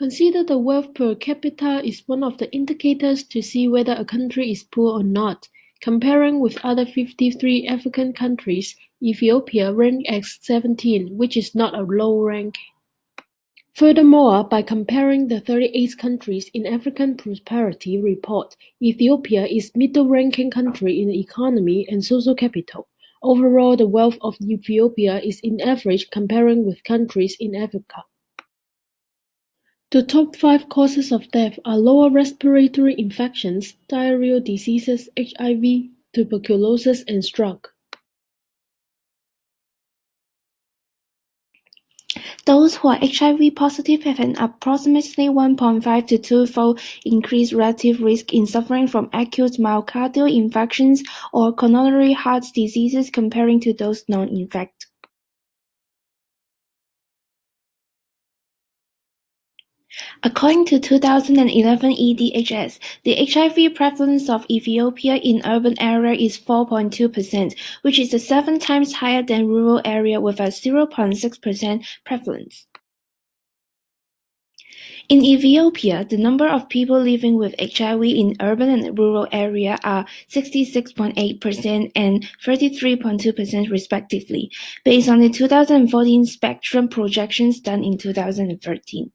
Consider the wealth per capita is one of the indicators to see whether a country is poor or not. Comparing with other 53 African countries, Ethiopia ranked at 17, which is not a low rank. Furthermore, by comparing the 38 countries in African Prosperity Report, Ethiopia is middle-ranking country in economy and social capital. Overall, the wealth of Ethiopia is in average comparing with countries in Africa. The top 5 causes of death are lower respiratory infections, diarrheal diseases, HIV, tuberculosis, and stroke. Those who are HIV positive have an approximately 1.5 to 2-fold increased relative risk in suffering from acute myocardial infections or coronary heart diseases comparing to those non-infected. According to 2011 EDHS, the HIV prevalence of Ethiopia in urban area is 4.2%, which is 7 times higher than rural area with a 0.6% prevalence. In Ethiopia, the number of people living with HIV in urban and rural area are 66.8% and 33.2% respectively, based on the 2014 spectrum projections done in 2013.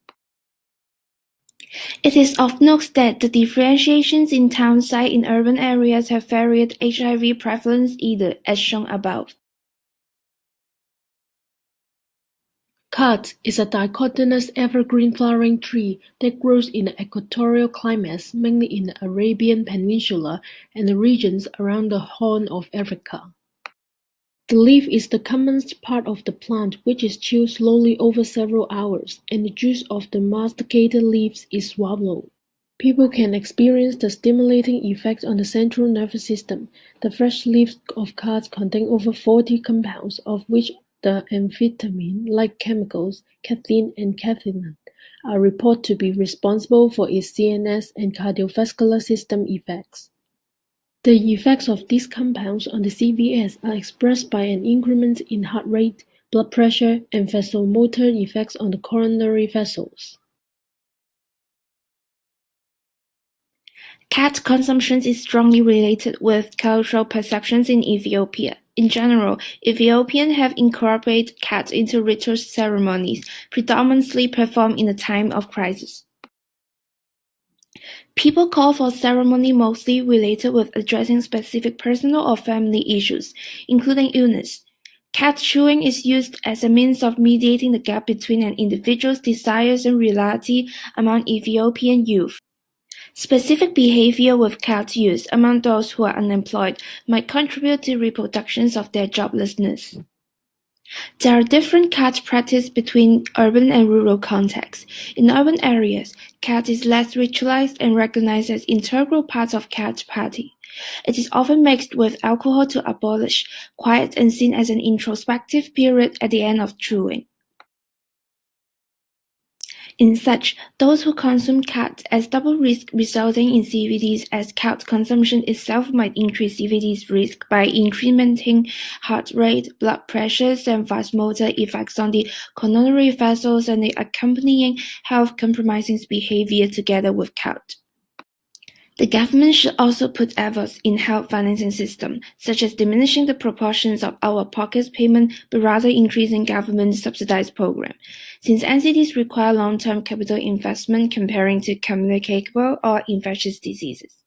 It is of note that the differentiations in town site in urban areas have varied HIV prevalence either, as shown above. Khat is a dicotyledonous evergreen flowering tree that grows in equatorial climates, mainly in the Arabian Peninsula and the regions around the Horn of Africa. The leaf is the commonest part of the plant, which is chewed slowly over several hours, and the juice of the masticated leaves is swallowed. People can experience the stimulating effects on the central nervous system. The fresh leaves of khat contain over 40 compounds, of which the amphetamine-like chemicals, caffeine and cathepsin, are reported to be responsible for its CNS and cardiovascular system effects. The effects of these compounds on the CVS are expressed by an increment in heart rate, blood pressure, and vasomotor effects on the coronary vessels. Khat consumption is strongly related with cultural perceptions in Ethiopia. In general, Ethiopians have incorporated khat into ritual ceremonies, predominantly performed in a time of crisis. People call for ceremony mostly related with addressing specific personal or family issues, including illness. Khat chewing is used as a means of mediating the gap between an individual's desires and reality among Ethiopian youth. Specific behavior with khat use among those who are unemployed might contribute to reproductions of their joblessness. There are different khat practices between urban and rural contexts. In urban areas, khat is less ritualized and recognized as integral part of khat party. It is often mixed with alcohol to abolish quiet and seen as an introspective period at the end of chewing. In such, those who consume khat as double risk resulting in CVDs as khat consumption itself might increase CVD's risk by incrementing heart rate, blood pressures, and vasomotor effects on the coronary vessels and the accompanying health-compromising behavior together with khat. The government should also put efforts in health financing system, such as diminishing the proportions of out-of-pocket payment but rather increasing government-subsidized program, since NCDs require long-term capital investment comparing to communicable or infectious diseases.